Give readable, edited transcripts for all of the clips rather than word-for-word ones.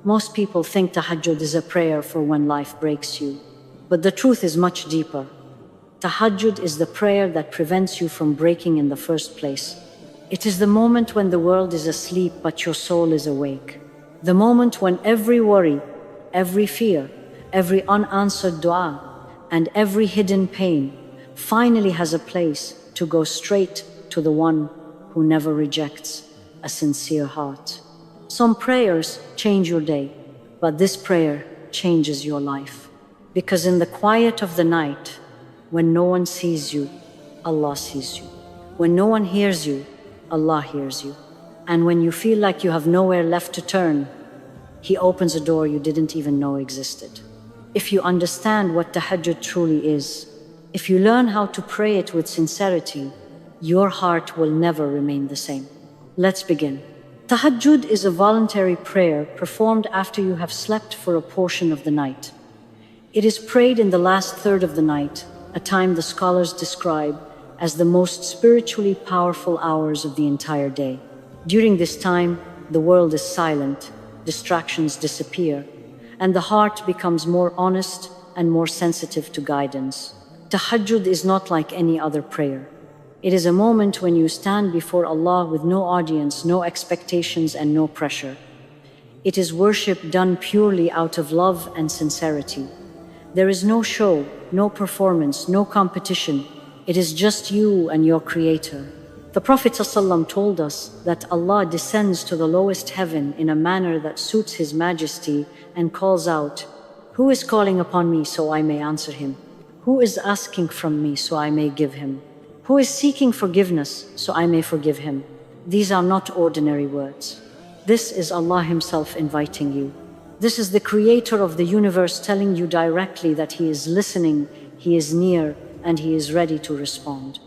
Most people think tahajjud is a prayer for when life breaks you. But the truth is much deeper. Tahajjud is the prayer that prevents you from breaking in the first place. It is the moment when the world is asleep but your soul is awake. The moment when every worry, every fear, every unanswered dua, and every hidden pain finally has a place to go straight to the one who never rejects a sincere heart. Some prayers change your day, but this prayer changes your life. Because in the quiet of the night, when no one sees you, Allah sees you. When no one hears you, Allah hears you. And when you feel like you have nowhere left to turn, He opens a door you didn't even know existed. If you understand what tahajjud truly is, if you learn how to pray it with sincerity, your heart will never remain the same. Let's begin. Tahajjud is a voluntary prayer performed after you have slept for a portion of the night. It is prayed in the last third of the night, a time the scholars describe as the most spiritually powerful hours of the entire day. During this time, the world is silent, distractions disappear, and the heart becomes more honest and more sensitive to guidance. Tahajjud is not like any other prayer. It is a moment when you stand before Allah with no audience, no expectations, and no pressure. It is worship done purely out of love and sincerity. There is no show, no performance, no competition. It is just you and your Creator. The Prophet ﷺ told us that Allah descends to the lowest heaven in a manner that suits His Majesty and calls out, "Who is calling upon me so I may answer him? Who is asking from me so I may give him? Who is seeking forgiveness so I may forgive him?" These are not ordinary words. This is Allah Himself inviting you. This is the Creator of the universe telling you directly that He is listening, He is near, and He is ready to respond.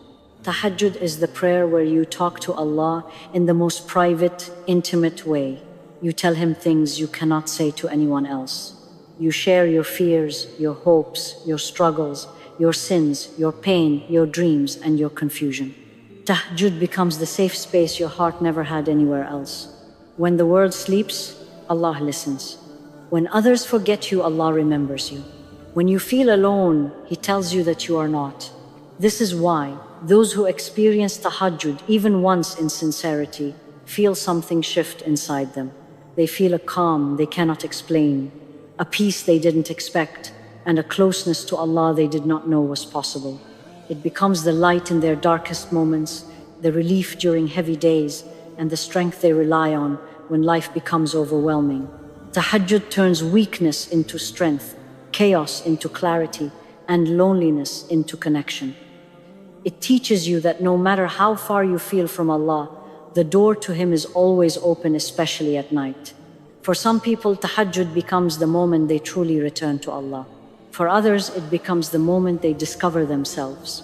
Tahajjud is the prayer where you talk to Allah in the most private, intimate way. You tell Him things you cannot say to anyone else. You share your fears, your hopes, your struggles, your sins, your pain, your dreams, and your confusion. Tahajjud becomes the safe space your heart never had anywhere else. When the world sleeps, Allah listens. When others forget you, Allah remembers you. When you feel alone, He tells you that you are not. This is why those who experience tahajjud even once in sincerity feel something shift inside them. They feel a calm they cannot explain, a peace they didn't expect, and a closeness to Allah they did not know was possible. It becomes the light in their darkest moments, the relief during heavy days, and the strength they rely on when life becomes overwhelming. Tahajjud turns weakness into strength, chaos into clarity, and loneliness into connection. It teaches you that no matter how far you feel from Allah, the door to Him is always open, especially at night. For some people, tahajjud becomes the moment they truly return to Allah. For others, it becomes the moment they discover themselves.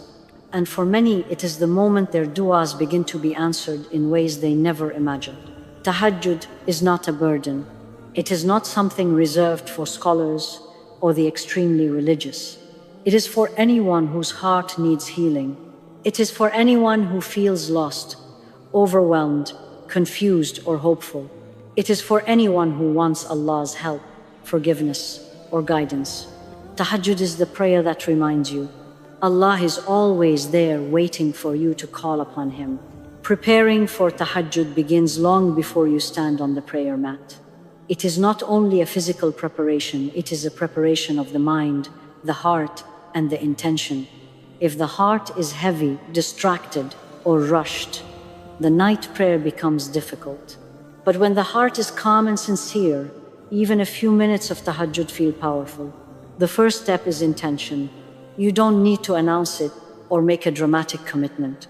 And for many, it is the moment their du'as begin to be answered in ways they never imagined. Tahajjud is not a burden. It is not something reserved for scholars or the extremely religious. It is for anyone whose heart needs healing. It is for anyone who feels lost, overwhelmed, confused, or hopeful. It is for anyone who wants Allah's help, forgiveness, or guidance. Tahajjud is the prayer that reminds you Allah is always there waiting for you to call upon Him. Preparing for tahajjud begins long before you stand on the prayer mat. It is not only a physical preparation, it is a preparation of the mind, the heart, and the intention. If the heart is heavy, distracted, or rushed, the night prayer becomes difficult. But when the heart is calm and sincere, even a few minutes of tahajjud feel powerful. The first step is intention. You don't need to announce it or make a dramatic commitment.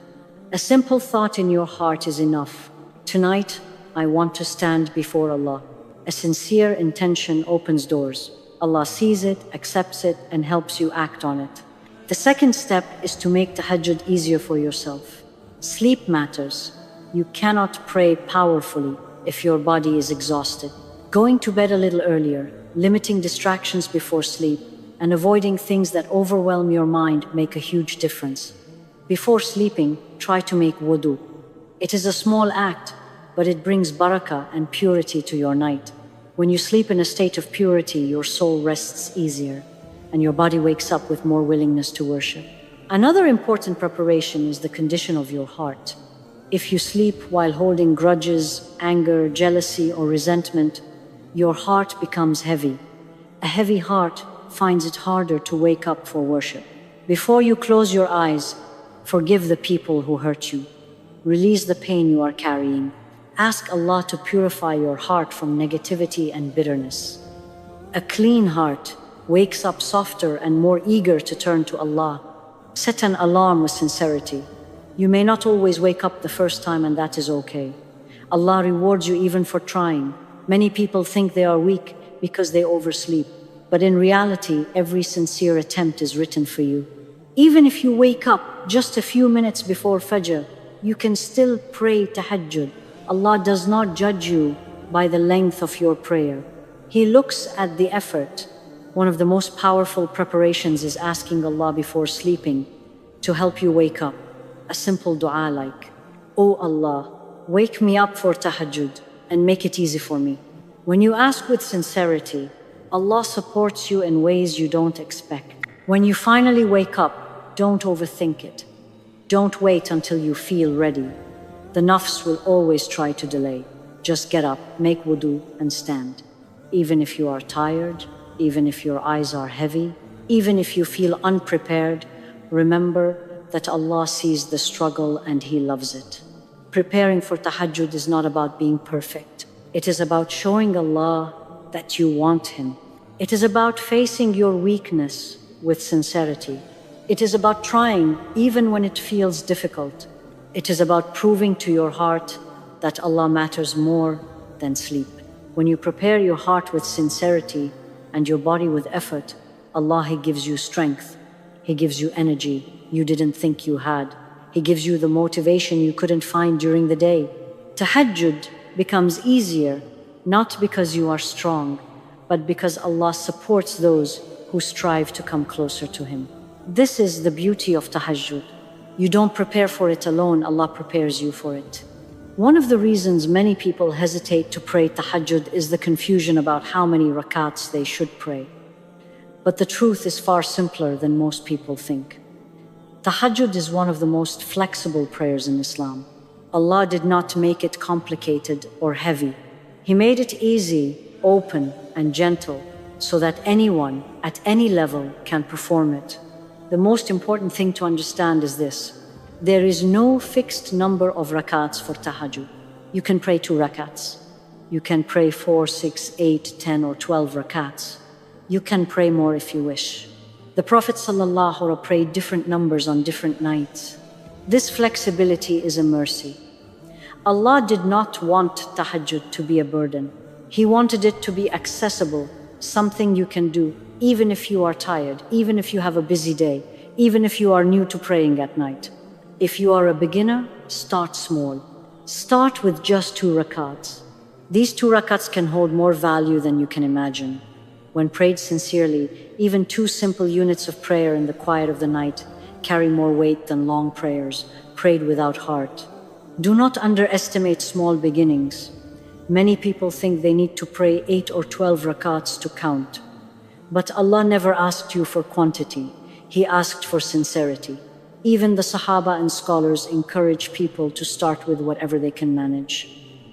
A simple thought in your heart is enough. Tonight, I want to stand before Allah. A sincere intention opens doors. Allah sees it, accepts it, and helps you act on it. The second step is to make tahajjud easier for yourself. Sleep matters. You cannot pray powerfully if your body is exhausted. Going to bed a little earlier, limiting distractions before sleep, and avoiding things that overwhelm your mind make a huge difference. Before sleeping, try to make wudu. It is a small act, but it brings barakah and purity to your night. When you sleep in a state of purity, your soul rests easier, and your body wakes up with more willingness to worship. Another important preparation is the condition of your heart. If you sleep while holding grudges, anger, jealousy, or resentment, your heart becomes heavy. A heavy heart finds it harder to wake up for worship. Before you close your eyes, forgive the people who hurt you. Release the pain you are carrying. Ask Allah to purify your heart from negativity and bitterness. A clean heart wakes up softer and more eager to turn to Allah. Set an alarm with sincerity. You may not always wake up the first time, and that is okay. Allah rewards you even for trying. Many people think they are weak because they oversleep, but in reality, every sincere attempt is written for you. Even if you wake up just a few minutes before Fajr, you can still pray Tahajjud. Allah does not judge you by the length of your prayer. He looks at the effort. One of the most powerful preparations is asking Allah before sleeping to help you wake up. A simple dua like, "Oh Allah, wake me up for Tahajjud and make it easy for me." When you ask with sincerity, Allah supports you in ways you don't expect. When you finally wake up, don't overthink it. Don't wait until you feel ready. The nafs will always try to delay. Just get up, make wudu, and stand. Even if you are tired, even if your eyes are heavy, even if you feel unprepared, remember that Allah sees the struggle and He loves it. Preparing for Tahajjud is not about being perfect. It is about showing Allah that you want Him. It is about facing your weakness with sincerity. It is about trying even when it feels difficult. It is about proving to your heart that Allah matters more than sleep. When you prepare your heart with sincerity and your body with effort, Allah, He gives you strength. He gives you energy you didn't think you had. He gives you the motivation you couldn't find during the day. Tahajjud becomes easier, not because you are strong, but because Allah supports those who strive to come closer to Him. This is the beauty of Tahajjud. You don't prepare for it alone, Allah prepares you for it. One of the reasons many people hesitate to pray Tahajjud is the confusion about how many rakats they should pray. But the truth is far simpler than most people think. Tahajjud is one of the most flexible prayers in Islam. Allah did not make it complicated or heavy. He made it easy, open, and gentle so that anyone at any level can perform it. The most important thing to understand is this: there is no fixed number of rakats for Tahajjud. You can pray 2 rakats. You can pray 4, 6, 8, 10, or 12 rakats. You can pray more if you wish. The Prophet ﷺ prayed different numbers on different nights. This flexibility is a mercy. Allah did not want Tahajjud to be a burden. He wanted it to be accessible, something you can do, even if you are tired, even if you have a busy day, even if you are new to praying at night. If you are a beginner, start small. Start with just 2 rakats. These 2 rakats can hold more value than you can imagine. When prayed sincerely, even 2 simple units of prayer in the quiet of the night carry more weight than long prayers prayed without heart. Do not underestimate small beginnings. Many people think they need to pray 8 or 12 rakats to count. But Allah never asked you for quantity. He asked for sincerity. Even the Sahaba and scholars encourage people to start with whatever they can manage.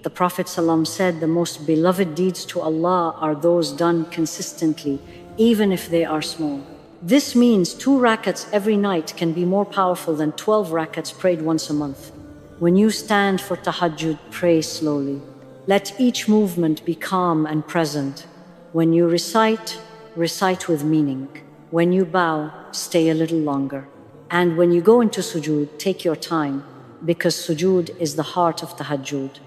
The Prophet ﷺ said the most beloved deeds to Allah are those done consistently, even if they are small. This means 2 rakats every night can be more powerful than 12 rakats prayed once a month. When you stand for Tahajjud, pray slowly. Let each movement be calm and present. When you recite, recite with meaning. When you bow, stay a little longer. And when you go into sujood, take your time, because sujood is the heart of Tahajjud.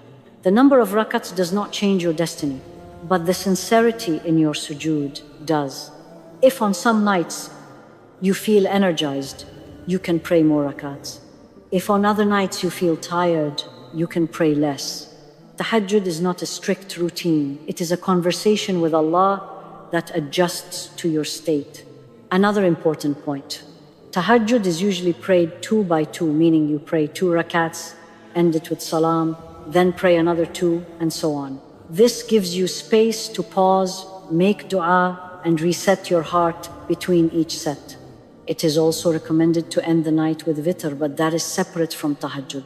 The number of rakats does not change your destiny, but the sincerity in your sujood does. If on some nights you feel energized, you can pray more rakats. If on other nights you feel tired, you can pray less. Tahajjud is not a strict routine. It is a conversation with Allah that adjusts to your state. Another important point: Tahajjud is usually prayed 2 by 2, meaning you pray 2 rakats, end it with salam, then pray another 2, and so on. This gives you space to pause, make dua, and reset your heart between each set. It is also recommended to end the night with witr, but that is separate from tahajjud.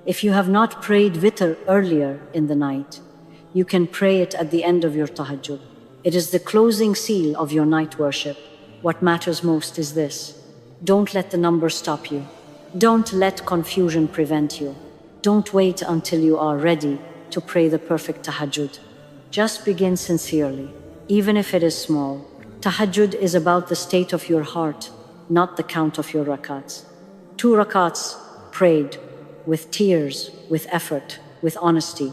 If you have not prayed witr earlier in the night, you can pray it at the end of your tahajjud. It is the closing seal of your night worship. What matters most is this: don't let the number stop you. Don't let confusion prevent you. Don't wait until you are ready to pray the perfect tahajjud. Just begin sincerely, even if it is small. Tahajjud is about the state of your heart, not the count of your rakats. 2 rakats prayed with tears, with effort, with honesty,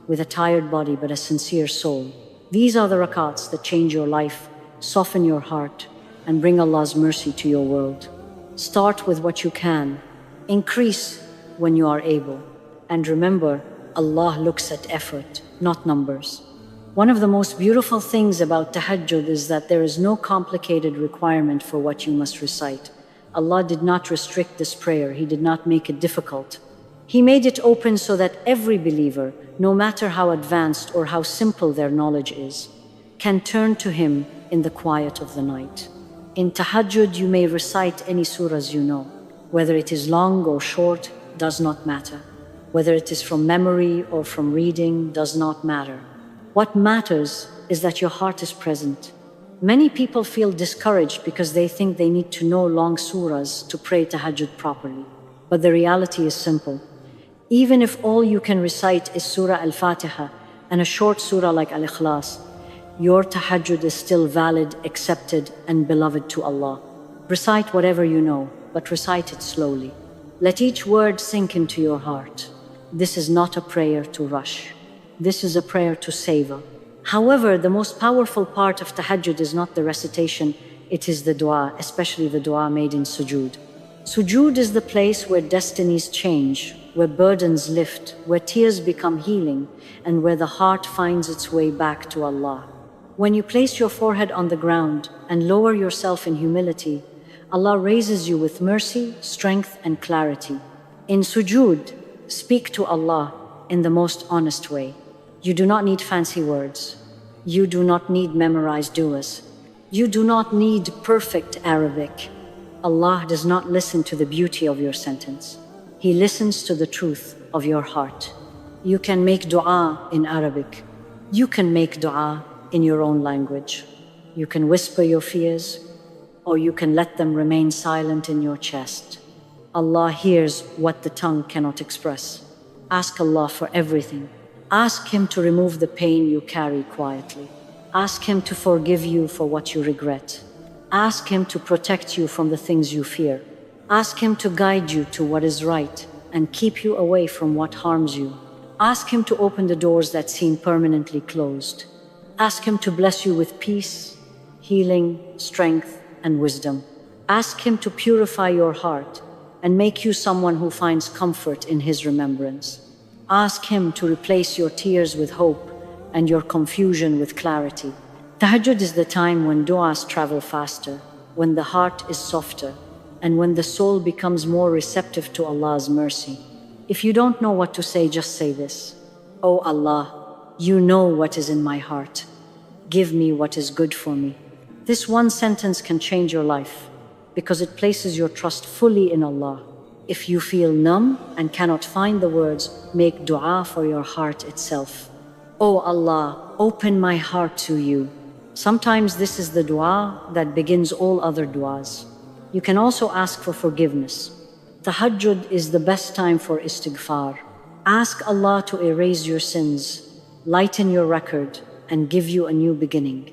with a tired body but a sincere soul. These are the rakats that change your life, soften your heart, and bring Allah's mercy to your world. Start with what you can. Increase when you are able. And remember, Allah looks at effort, not numbers. One of the most beautiful things about tahajjud is that there is no complicated requirement for what you must recite. Allah did not restrict this prayer. He did not make it difficult. He made it open so that every believer, no matter how advanced or how simple their knowledge is, can turn to Him in the quiet of the night. In tahajjud, you may recite any surahs you know. Whether it is long or short does not matter. Whether it is from memory or from reading does not matter. What matters is that your heart is present. Many people feel discouraged because they think they need to know long surahs to pray tahajjud properly. But the reality is simple. Even if all you can recite is Surah Al-Fatiha and a short surah like Al-Ikhlas, your tahajjud is still valid, accepted, and beloved to Allah. Recite whatever you know, but recite it slowly. Let each word sink into your heart. This is not a prayer to rush. This is a prayer to savor. However, the most powerful part of tahajjud is not the recitation, it is the dua, especially the dua made in sujood. Sujood is the place where destinies change, where burdens lift, where tears become healing, and where the heart finds its way back to Allah. When you place your forehead on the ground and lower yourself in humility, Allah raises you with mercy, strength, and clarity. In sujood, speak to Allah in the most honest way. You do not need fancy words. You do not need memorized duas. You do not need perfect Arabic. Allah does not listen to the beauty of your sentence. He listens to the truth of your heart. You can make dua in Arabic. You can make dua in your own language. You can whisper your fears, or you can let them remain silent in your chest. Allah hears what the tongue cannot express. Ask Allah for everything. Ask Him to remove the pain you carry quietly. Ask Him to forgive you for what you regret. Ask Him to protect you from the things you fear. Ask Him to guide you to what is right and keep you away from what harms you. Ask Him to open the doors that seem permanently closed. Ask Him to bless you with peace, healing, strength, and wisdom. Ask Him to purify your heart and make you someone who finds comfort in His remembrance. Ask Him to replace your tears with hope and your confusion with clarity. Tahajjud is the time when du'as travel faster, when the heart is softer, and when the soul becomes more receptive to Allah's mercy. If you don't know what to say, just say this: Oh Allah, you know what is in my heart. Give me what is good for me. This one sentence can change your life because it places your trust fully in Allah. If you feel numb and cannot find the words, make dua for your heart itself. Oh Allah, open my heart to you. Sometimes this is the dua that begins all other duas. You can also ask for forgiveness. Tahajjud is the best time for istighfar. Ask Allah to erase your sins, lighten your record, and give you a new beginning.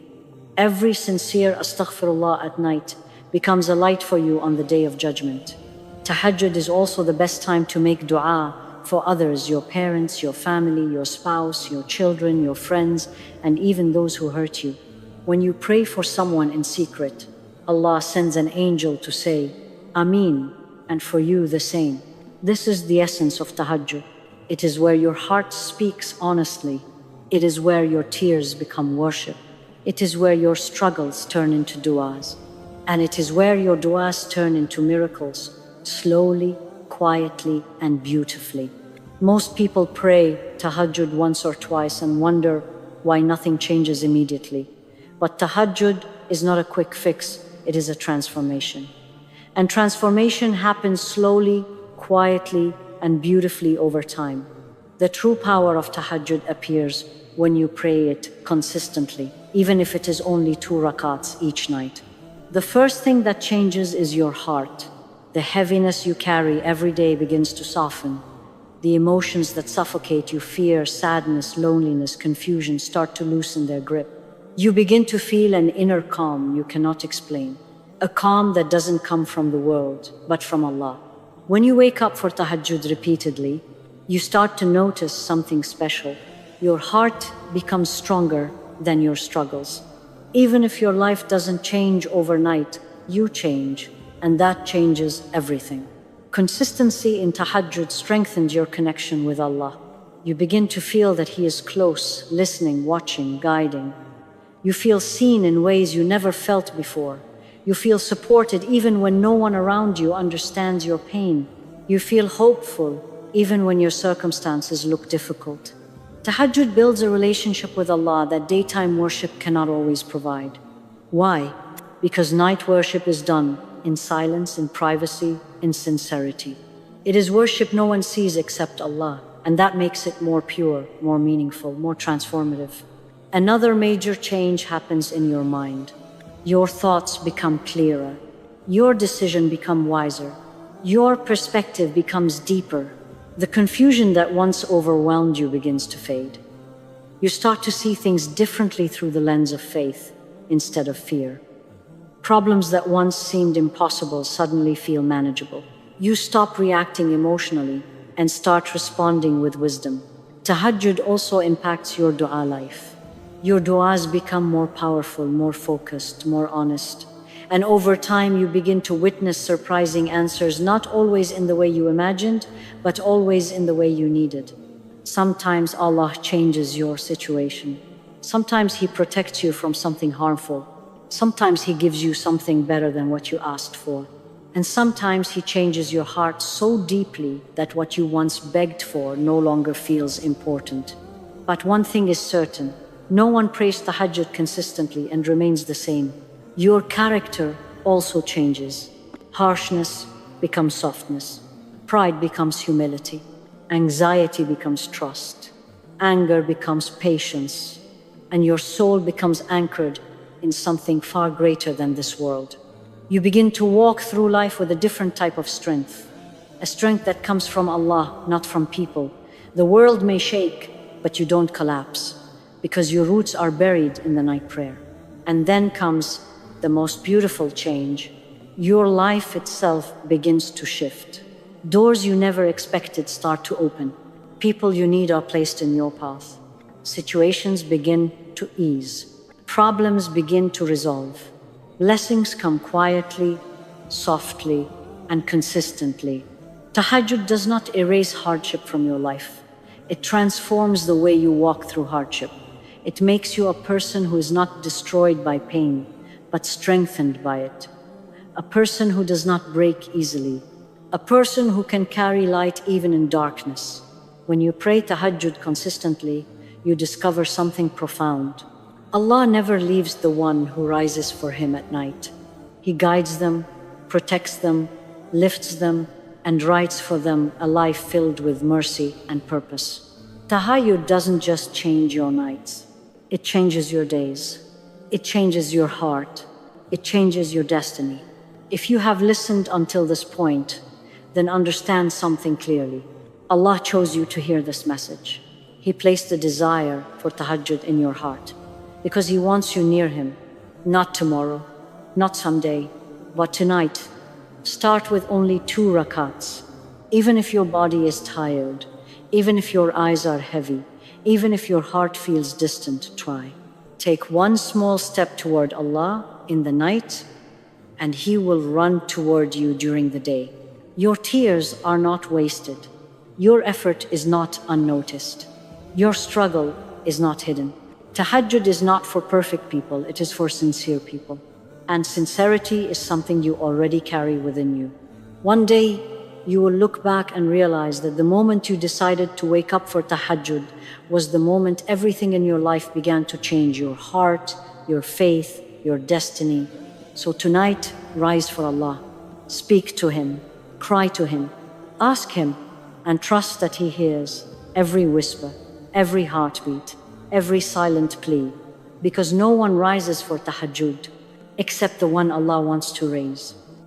Every sincere astaghfirullah at night becomes a light for you on the day of judgment. Tahajjud is also the best time to make dua for others, your parents, your family, your spouse, your children, your friends, and even those who hurt you. When you pray for someone in secret, Allah sends an angel to say, Ameen, and for you the same. This is the essence of tahajjud. It is where your heart speaks honestly. It is where your tears become worship. It is where your struggles turn into du'as. And it is where your du'as turn into miracles, slowly, quietly, and beautifully. Most people pray tahajjud once or twice and wonder why nothing changes immediately. But tahajjud is not a quick fix, it is a transformation. And transformation happens slowly, quietly, and beautifully over time. The true power of tahajjud appears when you pray it consistently, even if it is only 2 rakats each night. The first thing that changes is your heart. The heaviness you carry every day begins to soften. The emotions that suffocate you, fear, sadness, loneliness, confusion, start to loosen their grip. You begin to feel an inner calm you cannot explain. A calm that doesn't come from the world, but from Allah. When you wake up for tahajjud repeatedly, you start to notice something special. Your heart becomes stronger than your struggles. Even if your life doesn't change overnight, you change, and that changes everything. Consistency in tahajjud strengthens your connection with Allah. You begin to feel that He is close, listening, watching, guiding. You feel seen in ways you never felt before. You feel supported even when no one around you understands your pain. You feel hopeful even when your circumstances look difficult. Tahajjud builds a relationship with Allah that daytime worship cannot always provide. Why? Because night worship is done in silence, in privacy, in sincerity. It is worship no one sees except Allah, and that makes it more pure, more meaningful, more transformative. Another major change happens in your mind. Your thoughts become clearer. Your decision becomes wiser. Your perspective becomes deeper. The confusion that once overwhelmed you begins to fade. You start to see things differently through the lens of faith instead of fear. Problems that once seemed impossible suddenly feel manageable. You stop reacting emotionally and start responding with wisdom. Tahajjud also impacts your dua life. Your duas become more powerful, more focused, more honest. And over time you begin to witness surprising answers, not always in the way you imagined, but always in the way you needed. Sometimes Allah changes your situation. Sometimes He protects you from something harmful. Sometimes He gives you something better than what you asked for. And sometimes He changes your heart so deeply that what you once begged for no longer feels important. But one thing is certain, no one prays tahajjud consistently and remains the same. Your character also changes. Harshness becomes softness. Pride becomes humility. Anxiety becomes trust. Anger becomes patience. And your soul becomes anchored in something far greater than this world. You begin to walk through life with a different type of strength. A strength that comes from Allah, not from people. The world may shake, but you don't collapse, because your roots are buried in the night prayer. And then comes the most beautiful change. Your life itself begins to shift. Doors you never expected start to open. People you need are placed in your path. Situations begin to ease. Problems begin to resolve. Blessings come quietly, softly, and consistently. Tahajjud does not erase hardship from your life. It transforms the way you walk through hardship. It makes you a person who is not destroyed by pain, but strengthened by it. A person who does not break easily. A person who can carry light even in darkness. When you pray tahajjud consistently, you discover something profound. Allah never leaves the one who rises for Him at night. He guides them, protects them, lifts them, and writes for them a life filled with mercy and purpose. Tahajjud doesn't just change your nights. It changes your days. It changes your heart. It changes your destiny. If you have listened until this point, then understand something clearly. Allah chose you to hear this message. He placed a desire for tahajjud in your heart because He wants you near Him, not tomorrow, not someday, but tonight. Start with only 2 rakats. Even if your body is tired, even if your eyes are heavy, even if your heart feels distant, try. Take one small step toward Allah in the night, and He will run toward you during the day. Your tears are not wasted. Your effort is not unnoticed. Your struggle is not hidden. Tahajjud is not for perfect people, it is for sincere people. And sincerity is something you already carry within you. One day, you will look back and realize that the moment you decided to wake up for tahajjud was the moment everything in your life began to change: your heart, your faith, your destiny. So tonight, rise for Allah. Speak to Him, cry to Him, ask Him, and trust that He hears every whisper, every heartbeat, every silent plea. Because no one rises for tahajjud except the one Allah wants to raise.